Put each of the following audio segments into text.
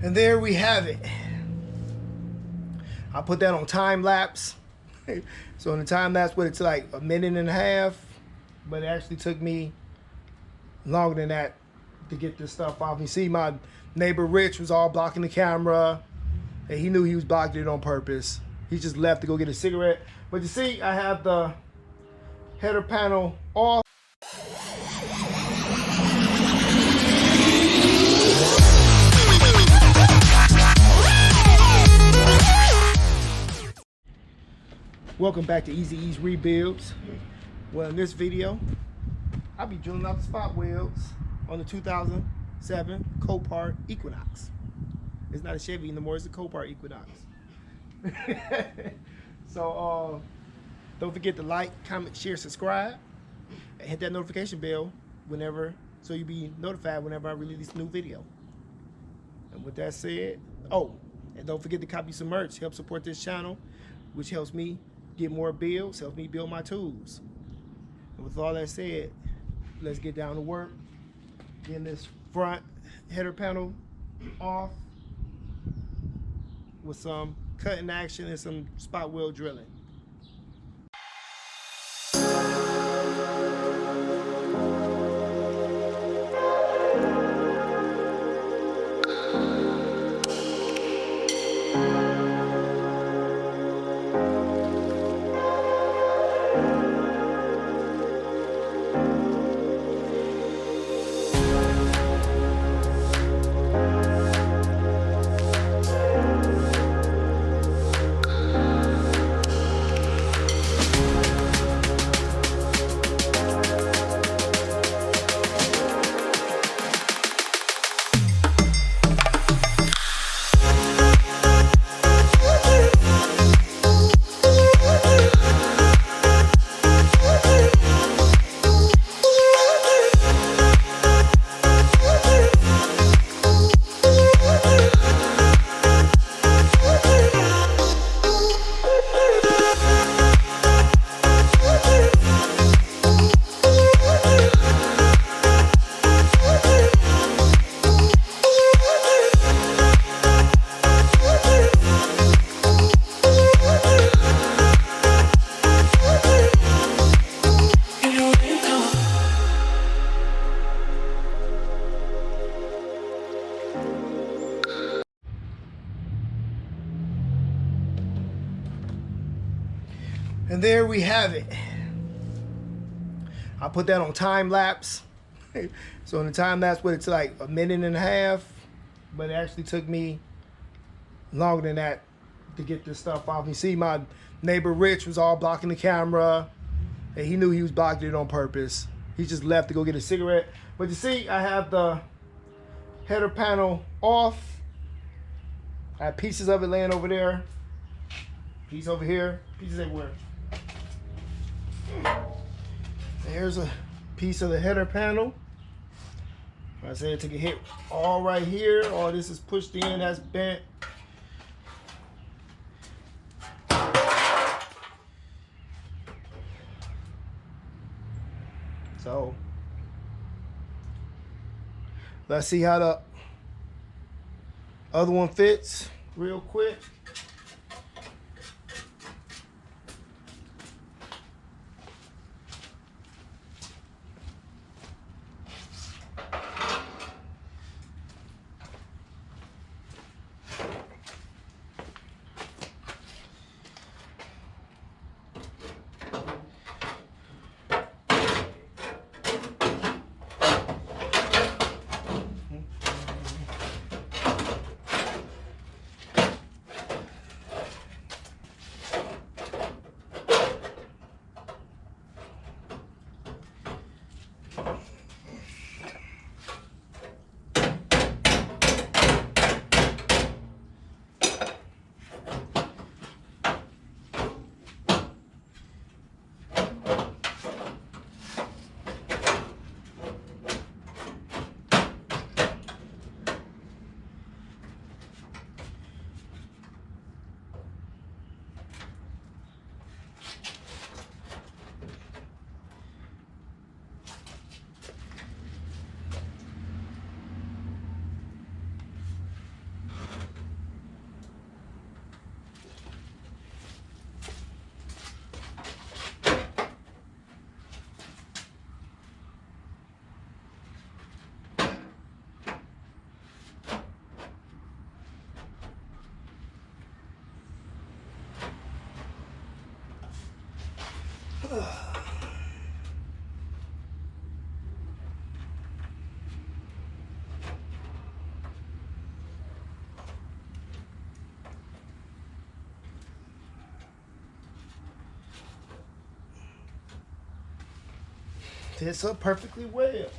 And there we have it. I put that on time lapse. So in the time lapse, it's like 1.5 minutes, but it actually took me longer than that to get this stuff off. You see, my neighbor Rich was all blocking the camera, and he knew he was blocking it on purpose. He just left to go get a cigarette. But you see, I have the header panel off. Welcome back to Easy Ease Rebuilds. Well, in this video, I'll be drilling out the spot welds on the 2007 Copart Equinox. It's not a Chevy anymore, it's a Copart Equinox. So don't forget to like, comment, share, subscribe, and hit that notification bell so you'll be notified whenever I release a new video. And with that said, and don't forget to copy some merch, help support this channel, which helps me get more builds, helps me build my tools. And with all that said, let's get down to work, getting this front header panel off with some cutting action and some spot weld drilling. And there we have it. I put that on time lapse. So in the time lapse, it's like 1.5 minutes, but it actually took me longer than that to get this stuff off. You see, my neighbor Rich was all blocking the camera, and he knew he was blocking it on purpose. He just left to go get a cigarette. But you see, I have the header panel off. I have pieces of it laying over there. Piece over here, pieces everywhere. There's a piece of the header panel. I said it took a hit all right here. All this is pushed in, that's bent. So let's see how the other one fits real quick. Fits up perfectly well.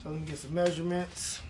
So let me get some measurements.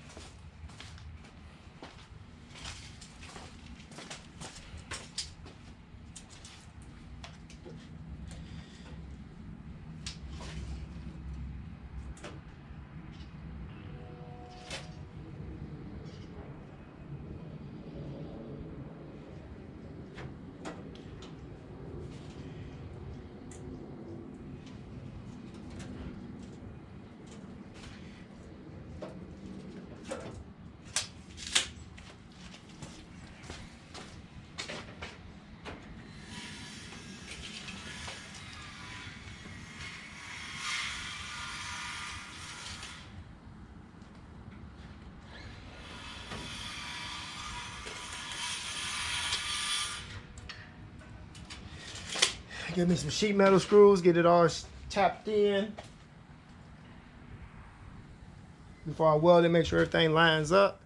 Give me some sheet metal screws, get it all tapped in. Before I weld it, make sure everything lines up.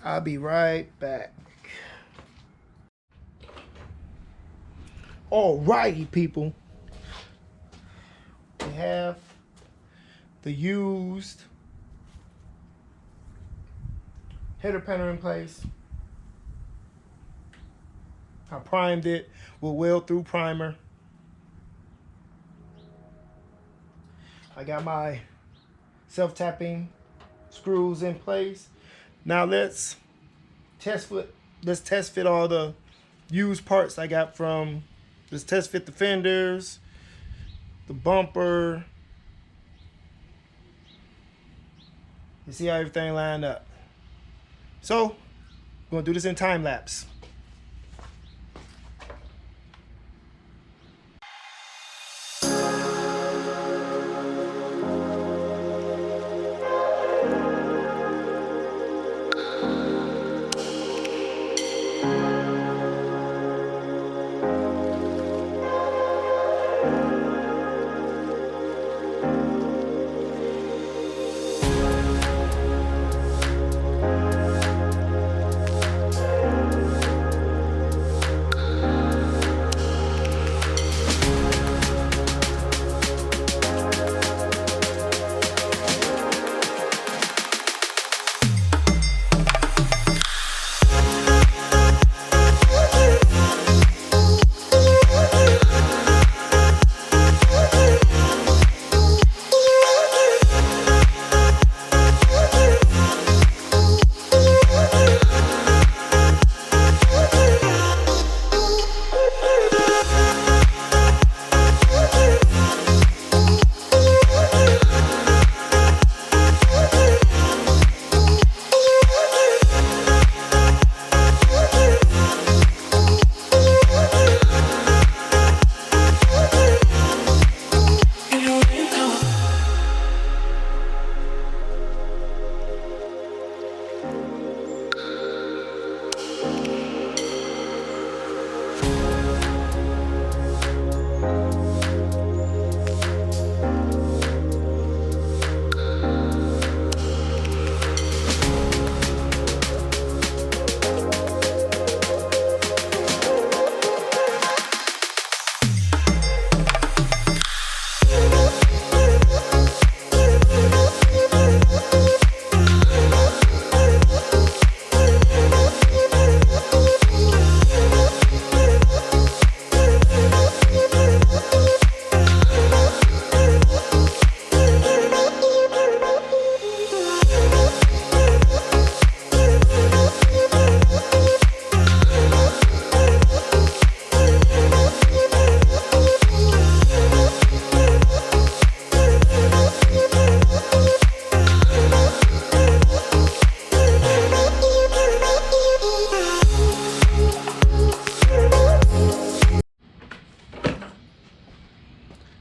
I'll be right back. Alrighty, people. We have the used header panel in place. I primed it with weld through primer. I got my self-tapping screws in place. Now let's test fit all the used parts I got from. Let's test fit the fenders, the bumper, and see how everything lined up. So, we're gonna do this in time lapse.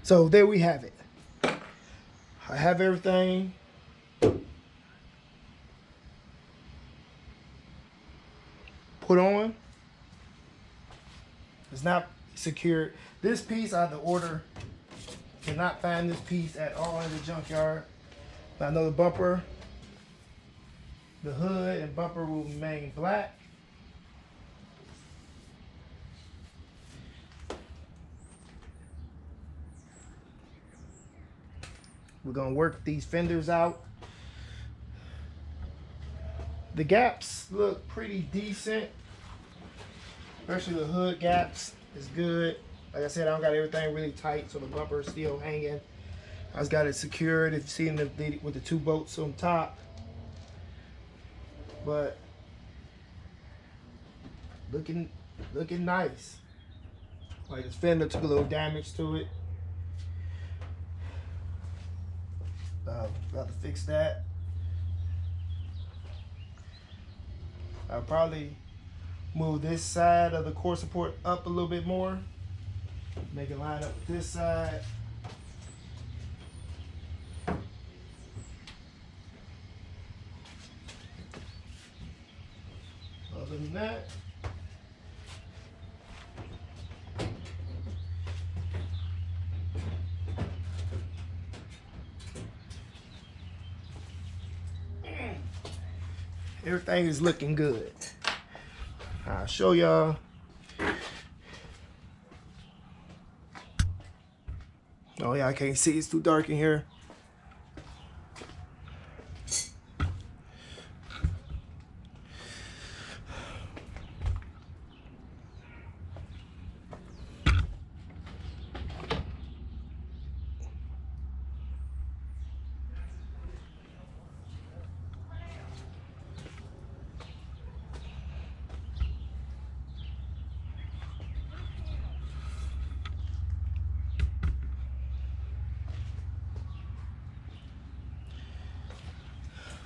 So there we have it. I have everything. Put on. It's not secured. This piece I had to order. Cannot find this piece at all in the junkyard. But I know the bumper, the hood and bumper will remain black. We're gonna work these fenders out. The gaps look pretty decent, especially the hood gaps is good. Like I said, I don't got everything really tight, so the bumper is still hanging. I just got it secured, if you see the with the 2 bolts on top. But looking nice. Like this fender took a little damage to it. Got to fix that. I'll probably move this side of the core support up a little bit more. Make it line up with this side. Other than that, everything is looking good. I'll show y'all. Oh yeah, I can't see, it's too dark in here.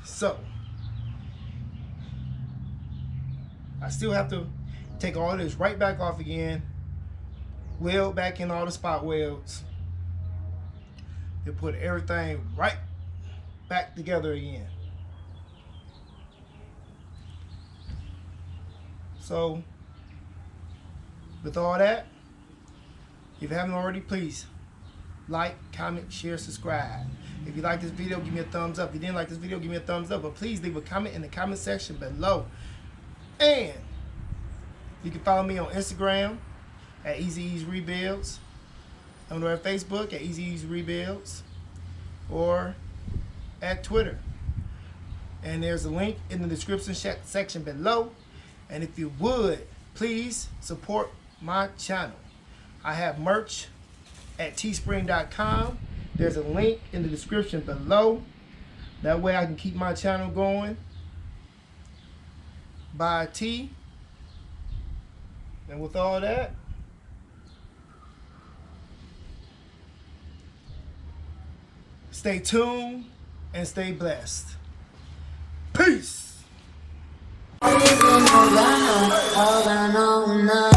So, I still have to take all this right back off again, weld back in all the spot welds, and put everything right back together again. So, with all that, if you haven't already, please like, comment, share, subscribe. If you like this video, give me a thumbs up. If you didn't like this video, give me a thumbs up. But please leave a comment in the comment section below. And you can follow me on Instagram at Easy Ease Rebuilds. I'm on Facebook at Easy Ease Rebuilds. Or at Twitter. And there's a link in the description section below. And if you would, please support my channel. I have merch at teespring.com. There's a link in the description below. That way I can keep my channel going. Buy a tee. And with all that, stay tuned and stay blessed. Peace. All I know now